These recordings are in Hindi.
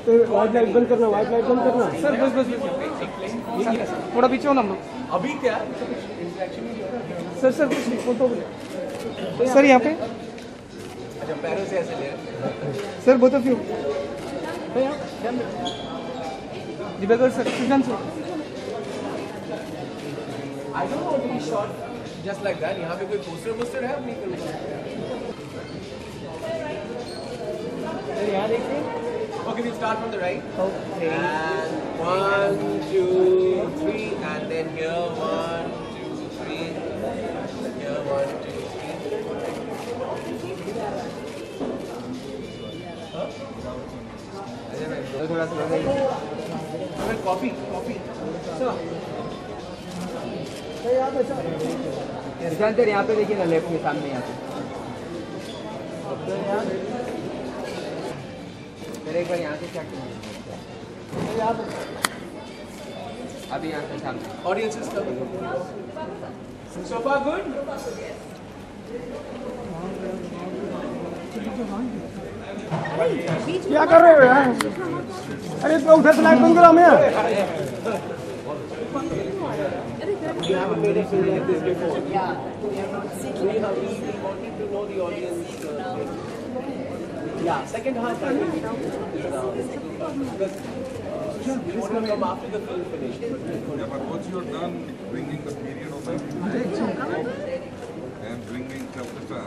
वाइट लाइट बंद करना, वाइट लाइट बंद करना। सर बस बस थोड़ा पीछे हो ना हम लोग। अभी क्या सर सर कुछ नहीं फोटो सर यहाँ पे। अच्छा पैरों से ऐसे ले sir both of you Divekar sir Sushant sir. I don't want to be shot just like that. यहाँ पे कोई पोस्टर वोस्टर है? नहीं करूँगा। यहाँ देखिए। Okay, we'll start from the right. Okay. And 1, 2, 3, and then here 1, 2, 3. Here 1, 2, 3. थोड़ा सा कॉफी सर यहाँ पे देखिए ना, लेफ्ट में सामने यहाँ पे। सर एक बार यहाँ से चेक कीजिए। अभी यहाँ से सामने। Audience is coming. So far good? क्या कर रहे हो यार? अरे तो उधर से लाइट बंद करो हमें। We haven't made a film like this before. Yeah. We wanted to know the audience. Yeah, second half I think because we want to come after the film finished. Yeah, but once you're done bringing the period of 1954 and bringing Calcutta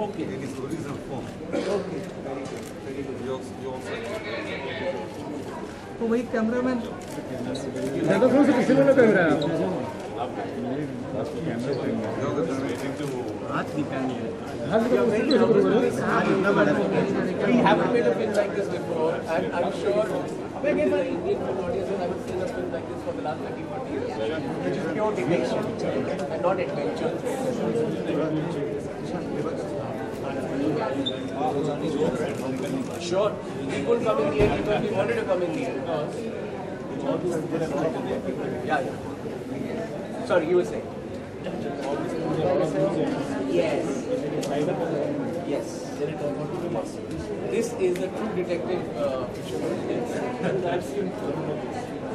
Okay. in its original form, Okay. Very good. Very good. you also तो वही कैमरामैन ज़्यादा थोड़ा सा पीछे वाला कैमरा है। हाथ निकालिए। We haven't made a film like this before, and I'm sure many Indian film audiences haven't seen a film like this for the last 30-40 years, which is pure depiction and not adventure. Sure, people come in here because we wanted to come in here. Yeah. Sorry, you were saying? Yes. Yes. This is the true detective picture.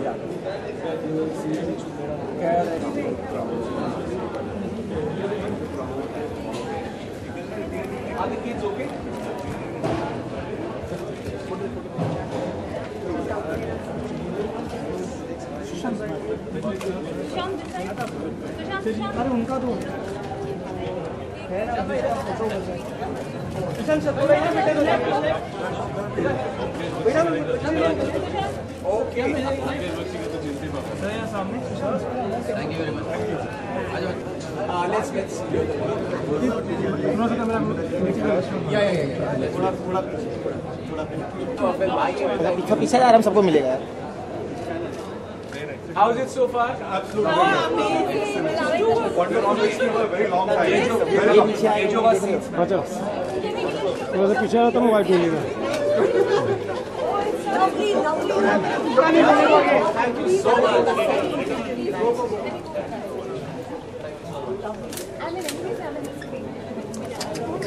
Yeah. Are the kids okay? अरे उनका तो सुशांत सर थोड़ा यहाँ बैठे तो Okay. सर यहाँ सामने। Thank you very much. Let's थोड़ा सा कैमरा Yeah. पीछे पीछे आराम सबको मिलेगा। How's it so far? Absolutely. Wonder always for a very long time. Age over seats. बचो। थोड़ा सा पीछे आता हूँ वाइट मिलेगा। Thank you so much.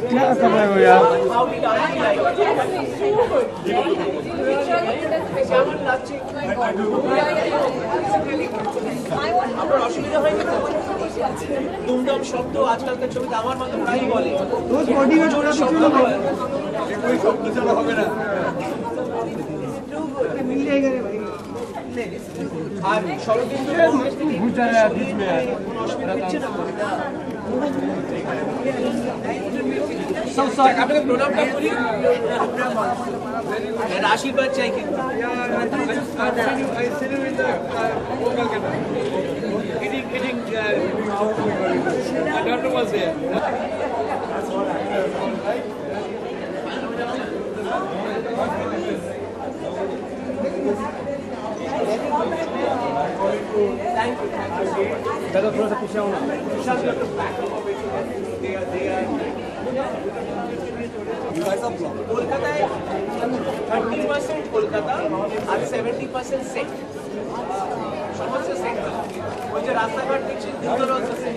क्या कर रहे हो यार? How did I like it? আপনার অসুবিধা হয়নি তো? দুমদাম শব্দ আজকালকার ছবিতে আমার মতো প্রায়ই বলে। रोज बॉडी का जोड़ा শব্দ হয়। कोई शब्द चला হবে না। मिल जाएगा रे भाई। আর শরদিন্দু घुस जा रहा है बीच में यार। কোনো অসুবিধা হচ্ছে না? আপনাকে প্রণামটা করি। আশীর্বাদ চাই কিন্তু। ज़्यादा थोड़ा सा पीछे होना। কলকাতায় 30% কলকাতা আর 70% সেট। সমস্ত সেট। ওই যে রাস্তাঘাট দেখছি দুটো রকম সেট।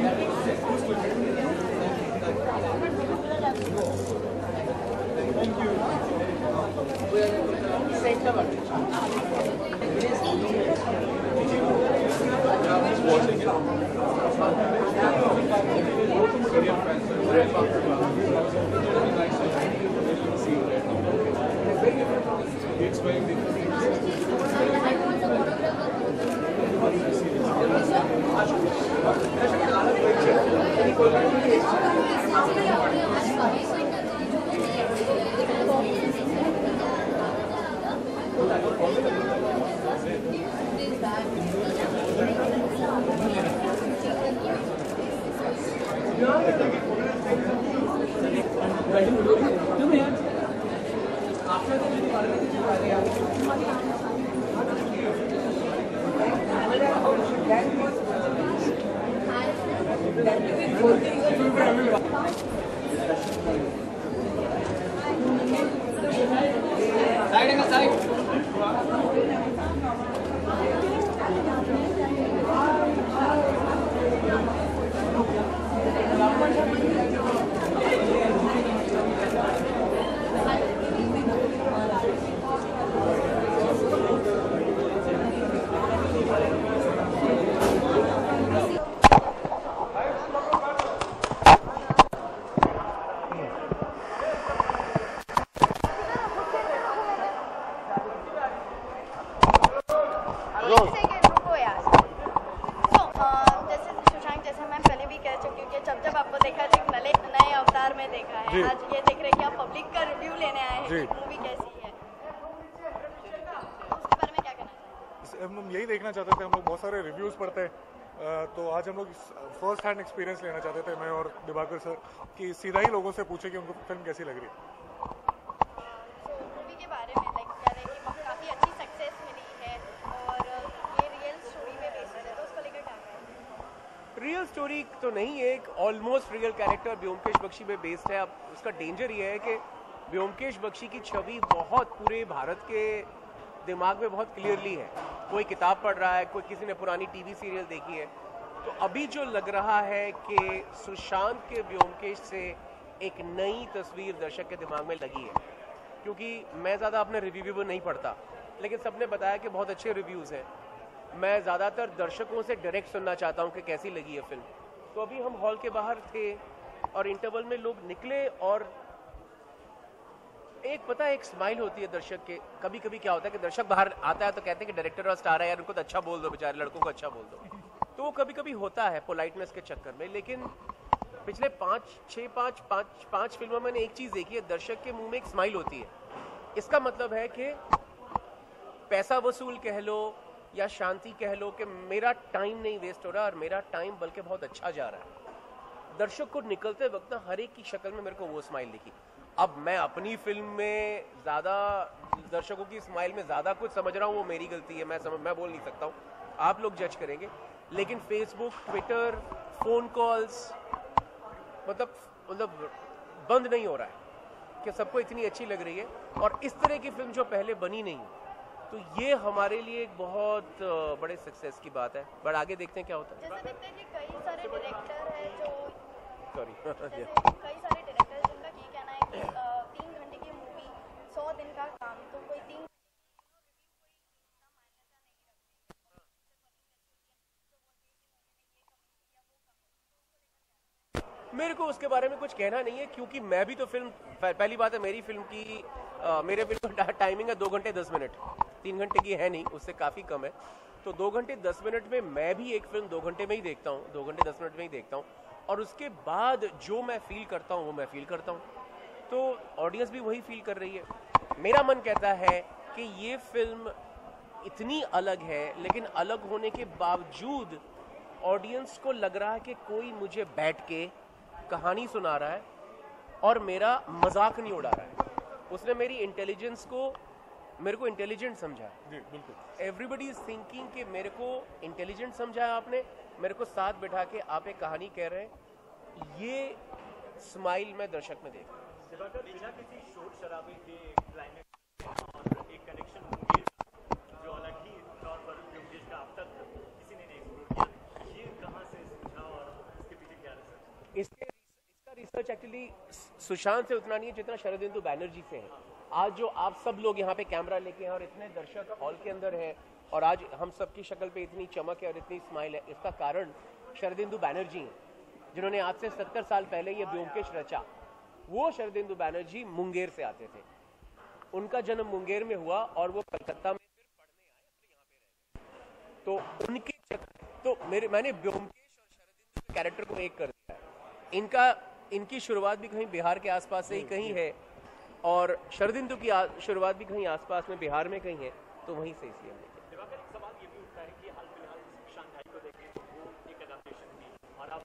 यही देखना चाहते थे हम लोग, बहुत सारे रिव्यूज़ पढ़ते हैं, तो आज हम लोग फर्स्ट हैंड एक्सपीरियंस लेना चाहते थे, मैं और दिवाकर सर, कि सीधा ही लोगों से पूछे कि उनको फिल्म कैसी लग रही है। मूवी के बारे में लाइक कह रहे हैं कि काफ़ी अच्छी सक्सेस मिली है और ये रियल स्टोरी में बेस्ड है, तो उसको लेकर क्या कहें? रियल स्टोरी तो नहीं है, एक almost real character Byomkesh Bakshi पे बेस्ड है। अब उसका डेंजर ये है कि ब्योमकेश बख्शी की छवि बहुत पूरे भारत के दिमाग में बहुत क्लियरली है। कोई किताब पढ़ रहा है, कोई किसी ने पुरानी टीवी सीरियल देखी है, तो अभी जो लग रहा है कि सुशांत के ब्योमकेश से एक नई तस्वीर दर्शक के दिमाग में लगी है। क्योंकि मैं ज़्यादा अपने रिव्यू नहीं पढ़ता, लेकिन सबने बताया कि बहुत अच्छे रिव्यूज़ हैं। मैं ज़्यादातर दर्शकों से डायरेक्ट सुनना चाहता हूँ कि कैसी लगी है फिल्म। तो अभी हम हॉल के बाहर थे और इंटरवल में लोग निकले और एक पता है एक स्माइल होती है दर्शक के। कभी कभी क्या होता है कि दर्शक बाहर आता है तो कहते हैं कि डायरेक्टर और स्टार है यार, उनको तो अच्छा बोल दो, बेचारे लड़कों को अच्छा बोल दो। तो वो कभी कभी होता है पोलाइटनेस के चक्कर में। लेकिन पिछले पाँच फिल्मों में मैंने एक चीज़ देखी है, दर्शक के मुंह में एक स्माइल होती है। इसका मतलब है कि पैसा वसूल कह लो या शांति कह लो कि मेरा टाइम नहीं वेस्ट हो रहा और मेरा टाइम बल्कि बहुत अच्छा जा रहा है। दर्शक को निकलते वक्त ना हर एक की शक्ल में मेरे को वो स्माइल दिखी। अब मैं अपनी फिल्म में ज़्यादा दर्शकों की स्माइल में ज़्यादा कुछ समझ रहा हूँ, वो मेरी गलती है, मैं बोल नहीं सकता हूँ, आप लोग जज करेंगे। लेकिन फेसबुक, ट्विटर, फ़ोन कॉल्स मतलब बंद नहीं हो रहा है कि सबको इतनी अच्छी लग रही है और इस तरह की फिल्म जो पहले बनी नहीं, तो ये हमारे लिए एक बहुत बड़े सक्सेस की बात है। बट आगे देखते हैं क्या होता है। जैसे देखते हैं कि कई सारे डायरेक्टर हैं जो सॉरी कई सारे डायरेक्टर जिनका ये कहना है कि 3 घंटे की मूवी 100 दिन का काम, तो कोई 3 मेरे को उसके बारे में कुछ कहना नहीं है, क्योंकि मैं भी तो फिल्म, पहली बात है मेरी फिल्म की मेरे फिल्म का टाइमिंग है 2 घंटे 10 मिनट, 3 घंटे की है नहीं, उससे काफ़ी कम है। तो 2 घंटे 10 मिनट में मैं भी एक फिल्म 2 घंटे में ही देखता हूँ, 2 घंटे 10 मिनट में ही देखता हूँ, और उसके बाद जो मैं फील करता हूँ वो मैं फील करता हूँ। तो ऑडियंस भी वही फील कर रही है। मेरा मन कहता है कि ये फिल्म इतनी अलग है, लेकिन अलग होने के बावजूद ऑडियंस को लग रहा है कि कोई मुझे बैठ के कहानी सुना रहा है और मेरा मजाक नहीं उड़ा रहा है। उसने मेरी इंटेलिजेंस को, मेरे को इंटेलिजेंट समझा। जी बिल्कुल। एवरीबडी इज थिंकिंग कि मेरे को इंटेलिजेंट समझा आपने, मेरे को साथ बैठा के आप एक कहानी कह रहे हैं। ये स्माइल मैं दर्शक में देख रहा हूं। बिना किसी शोर शराबे के क्लाइमेक्स और एक कनेक्शन होंगे जो अलग ही तौर पर ब्योमकेश का अब तक किसी ने नहीं एक्सप्लोर किया, ये कहाँ से सूझा और इसके पीछे क्या रिसर्च? इसका रिसर्च एक्चुअली सुशांत से उतना नहीं है जितना शरदिंदु बैनर्जी से है। आज जो आप सब लोग यहाँ पे कैमरा लेके हैं और इतने दर्शक हॉल के अंदर हैं और आज हम सबकी शक्ल पे इतनी चमक है और इतनी स्माइल है, इसका कारण शरदिंदु बैनर्जी हैं, जिन्होंने आज से 70 साल पहले ये ब्योमकेश रचा। वो शरदिंदु बैनर्जी मुंगेर से आते थे, उनका जन्म मुंगेर में हुआ और वो कलकत्ता में फिर पढ़ने आए, फिर यहाँ पे रह गए। तो उनके मैंने ब्योमकेश और शरदिंदु के कैरेक्टर को एक कर दिया है। इनकी शुरुआत भी कहीं बिहार के आसपास से ही कहीं है और शरदिंदु की शुरुआत भी कहीं आसपास में बिहार में कहीं है, तो वहीं से इसलिए हमने किया। दिवाकर, एक सवाल ये भी उठता है कि हाल फिलहाल सुशांत भाई को देखें तो वो एक अडैप्टेशन थी और अब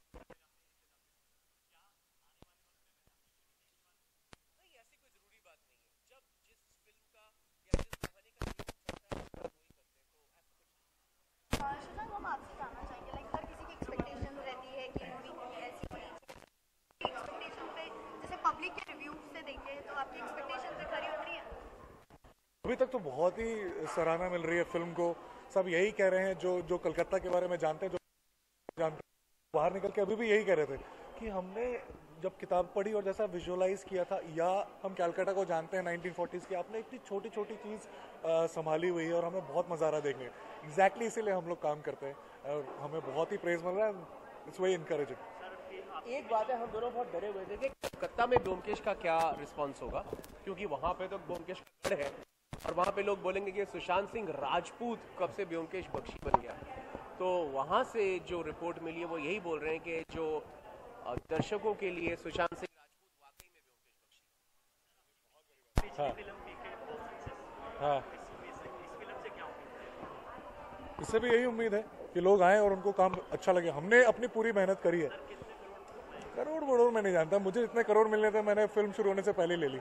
नहीं, ऐसी कोई जरूरी बात नहीं है। जब जिस फिल्म का या जिस कहानी का चलता है वही करते हैं, तो ऐसा कुछ सुशांत, हम आपसे जानना चाहेंगे लाइक हर किसी की एक्सपेक्टेशन रहती है कि मूवी ऐसी होनी चाहिए, एक्सपेक्टेशन पे जैसे पब्लिक के रिव्यू से देखें तो आपकी एक्सपेक्टेशन पे खरी उतरी है? अभी तक तो बहुत ही सराहना मिल रही है फिल्म को। सब यही कह रहे हैं जो कलकत्ता के बारे में जानते हैं, जो जानते हैं, बाहर निकल के अभी भी यही कह रहे थे कि हमने जब किताब पढ़ी और जैसा विजुअलाइज किया था, या हम कलकत्ता को जानते हैं 1940s की, आपने इतनी छोटी छोटी चीज़ संभाली हुई है और हमें बहुत मजा आ रहा है देखने। एग्जैक्टली इसीलिए हम लोग काम करते हैं और हमें बहुत ही प्रेज मिल रहा है। It's very encouraging. एक बात है, हम दोनों बहुत डरे हुए थे कि कलकत्ता में ब्योमकेश का क्या रिस्पांस होगा, क्योंकि वहां पे तो ब्योमकेश का गढ़ है और वहां पे लोग बोलेंगे कि सुशांत सिंह राजपूत कब से ब्योमकेश बख्शी बन गया। तो वहां से जो रिपोर्ट मिली है वो यही बोल रहे हैं कि जो दर्शकों के लिए सुशांत सिंह राजपूत वाकई में ब्योमकेश बख्शी। फिल्म देखे बहुत सक्सेस, हाँ, इस फिल्म से क्या उम्मीद है? इससे भी यही उम्मीद है कि लोग आए और उनको काम अच्छा लगे। हमने अपनी पूरी मेहनत करी है। करोड़ वरोड़ मैं नहीं जानता, मुझे इतने करोड़ मिलने थे मैंने फिल्म शुरू होने से पहले ले ली।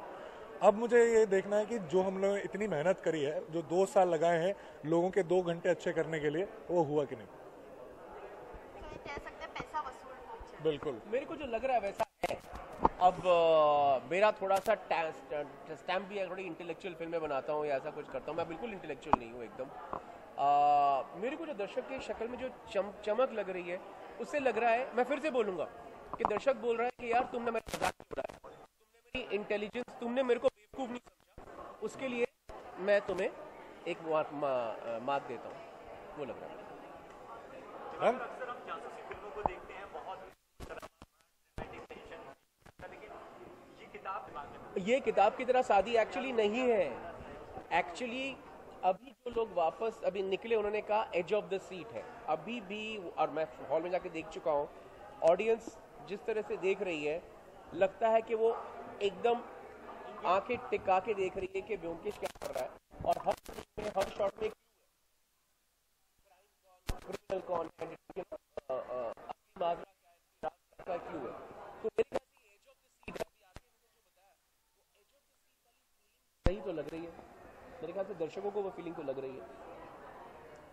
अब मुझे ये देखना है कि जो हम लोगों ने इतनी मेहनत करी है, जो 2 साल लगाए हैं लोगों के 2 घंटे अच्छे करने के लिए, वो हुआ कि नहीं। तो ये कह सकते हैं पैसा वसूल हो जाए। बिल्कुल, मेरे को जो लग रहा है वैसा है। अब मेरा थोड़ा सा स्टैम्प भी है, थोड़ी इंटेलेक्चुअल फिल्में बनाता हूँ या ऐसा कुछ करता हूँ, मैं बिल्कुल इंटेलेक्चुअल नहीं हूँ एकदम। मेरे को जो दर्शक की शक्ल में जो चमक लग रही है, उससे लग रहा है, मैं फिर से बोलूंगा कि दर्शक बोल रहा है कि यार तुमने मेरा मजाक नहीं उड़ाया, तुमने मेरी इंटेलिजेंस, तुमने मेरे को बेवकूफ नहीं समझा, उसके लिए मैं तुम्हें एक मार्क देता हूँ, वो लग रहा है। अक्सर हम जासूसी फिल्मों को देखते हैं, बहुत लेकिन ये किताब की तरह सादी एक्चुअली नहीं है। एक्चुअली अभी जो लोग वापस अभी निकले, उन्होंने कहा एज ऑफ द सीट है अभी भी, और मैं हॉल में जाके देख चुका हूँ, ऑडियंस जिस तरह से देख रही है, लगता है कि वो एकदम आंखें टिका के देख रही है कि ब्योमकेश क्या कर रहा है, और हर शॉट में क्रिमिनल कौन है, माजरा क्या है, क्यों है। तो मेरे ख्याल से एज ऑफ द सीट अभी आगे जो बताया, वो एज ऑफ द सीट वाली फीलिंग सही तो लग रही है। मेरे ख्याल से दर्शकों को वो फीलिंग तो लग रही है।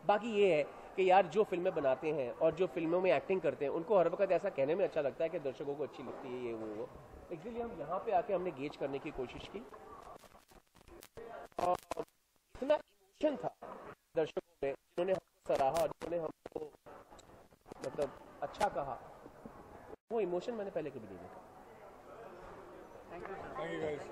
बाकी ये है कि यार जो फिल्में बनाते हैं और जो फिल्मों में एक्टिंग करते हैं, उनको हर वक्त ऐसा कहने में अच्छा लगता है कि दर्शकों को अच्छी लगती है ये वो। इसलिए हम यहाँ पे आके हमने गेज करने की कोशिश की और इतना इमोशन था दर्शकों में, जिन्होंने हमको सराहा और जिन्होंने हमको मतलब अच्छा कहा, वो इमोशन मैंने पहले कभी नहीं देखा। Thank you guys.